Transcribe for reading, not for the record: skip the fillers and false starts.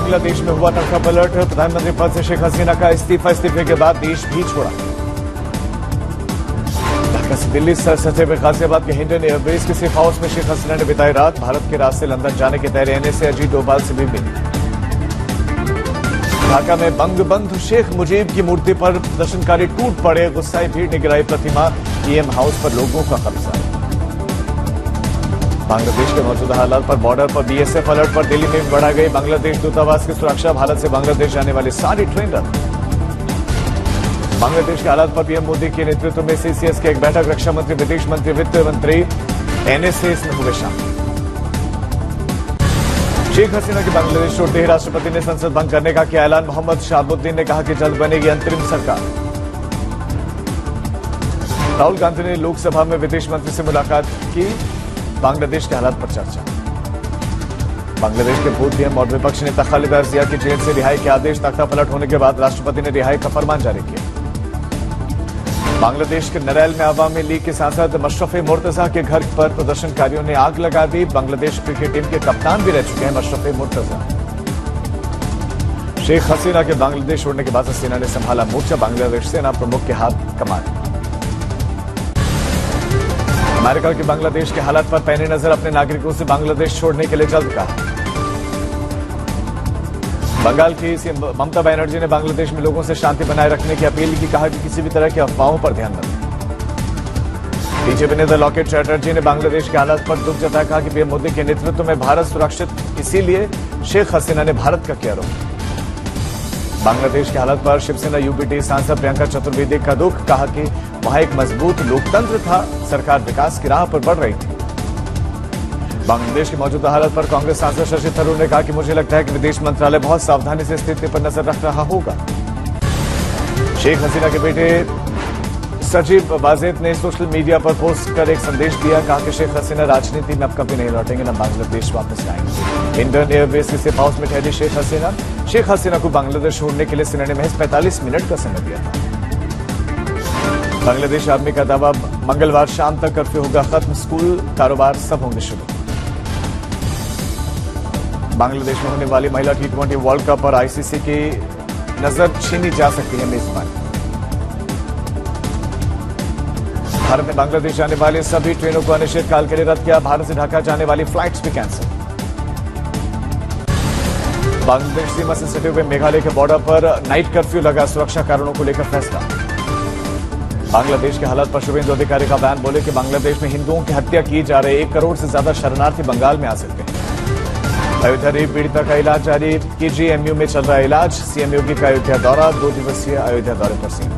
बांग्लादेश में हुआ तख्ता पलट, प्रधानमंत्री पद से शेख हसीना का इस्तीफे के बाद देश भी छोड़ा। ढाका से दिल्ली सर सटे में गाजियाबाद के हिंडन एयरबेस के सेफ हाउस में शेख हसीना ने बिताई रात। भारत के रास्ते लंदन जाने के तय रहने से अजीत डोभाल से भी मिली। ढाका में बंगबंधु शेख मुजीब की मूर्ति पर प्रदर्शनकारी टूट पड़े, गुस्साई भीड़ ने गिराई प्रतिमा। पीएम हाउस पर लोगों का कब्जा। बांग्लादेश के मौजूदा हालात पर बॉर्डर पर बीएसएफ अलर्ट पर दिल्ली में भी बढ़ा गई बांग्लादेश दूतावास की सुरक्षा। भारत से बांग्लादेश जाने वाली सारी ट्रेन रद्द। बांग्लादेश के हालात पर पीएम मोदी के नेतृत्व में सीसीएस की एक बैठक। रक्षा मंत्री, विदेश मंत्री, वित्त मंत्री, एनएसए इसमें हुए शामिल। शेख हसीना की बांग्लादेश छोड़ते ही राष्ट्रपति ने संसद भंग करने का किया ऐलान। मोहम्मद शहाबुद्दीन ने कहा कि जल्द बनेगी अंतरिम सरकार। राहुल गांधी ने लोकसभा में विदेश मंत्री से मुलाकात की। बांग्लादेश के हालात पर चर्चा। बांग्लादेश के पूर्व पीएम और विपक्षी नेता खालिद जिया की जेल से रिहाई के आदेश। तख्ता पलट होने के बाद राष्ट्रपति ने रिहाई का फरमान जारी किया। बांग्लादेश के नरैल में अवामी लीग के सांसद मशरफ मुर्तजा के घर पर प्रदर्शनकारियों ने आग लगा दी। बांग्लादेश क्रिकेट टीम के कप्तान भी रह चुके हैं मशरफ मुर्तजा। शेख हसीना के बांग्लादेश छोड़ने के बाद हसीना ने संभाला मोर्चा। बांग्लादेश सेना प्रमुख के हाथ कमान। अमेरिका की बांग्लादेश के हालात पर पैनी नजर। अपने नागरिकों से बांग्लादेश छोड़ने के लिए जल्द कहा। बंगाल की सीएम ममता बनर्जी ने बांग्लादेश में लोगों से शांति बनाए रखने की अपील की। कहा कि किसी भी तरह की अफवाहों पर ध्यान न दें। बीजेपी नेता लॉकेट चैटर्जी ने बांग्लादेश के हालात पर दुख जताया। कहा कि पीएम मोदी के नेतृत्व में भारत सुरक्षित, इसीलिए शेख हसीना ने भारत का किया आरोप। बांग्लादेश के हालात पर शिवसेना यूबीटी सांसद प्रियंका चतुर्वेदी का दुख। कहा कि वहां एक मजबूत लोकतंत्र था, सरकार विकास की राह पर बढ़ रही थी। बांग्लादेश की मौजूदा हालत पर कांग्रेस सांसद शशि थरूर ने कहा कि मुझे लगता है कि विदेश मंत्रालय बहुत सावधानी से स्थिति पर नजर रख रहा होगा। शेख हसीना के बेटे सजीब वाजेद ने सोशल मीडिया पर पोस्ट कर एक संदेश दिया। कहा कि शेख हसीना राजनीति में अब कभी नहीं लौटेंगे, न बांग्लादेश वापस आएंगे। इंडियन एयरबेस के सेफ हाउस में ठहरी शेख हसीना। शेख हसीना को बांग्लादेश छोड़ने के लिए सेना ने महज 45 मिनट का समय दिया था। बांग्लादेश आर्मी का दावा, मंगलवार शाम तक कर्फ्यू होगा खत्म, स्कूल, कारोबार सब होंगे शुरू। बांग्लादेश में होने वाली महिला T20 वर्ल्ड कप पर आईसीसी की नजर छीनी जा सकती है मेजबानी। भारत ने बांग्लादेश जाने वाली सभी ट्रेनों को अनिश्चितकाल के लिए रद्द किया। भारत से ढाका जाने वाली फ्लाइट्स भी कैंसिल। बांग्लादेश सीमा से सटे हुए मेघालय के बॉर्डर पर नाइट कर्फ्यू लगा, सुरक्षा कारणों को लेकर फैसला। बांग्लादेश के हालात पर शुभेंदु अधिकारी का बयान। बोले कि बांग्लादेश में हिंदुओं की हत्या की जा रही। 1 करोड़ से ज्यादा शरणार्थी बंगाल में आ सकते हैं। अयोध्या रेप पीड़िता का इलाज जारी। केजीएमयू में चल रहा है इलाज। सीएम योगी का अयोध्या दौरा, 2 दिवसीय अयोध्या दौरे पर सीएम।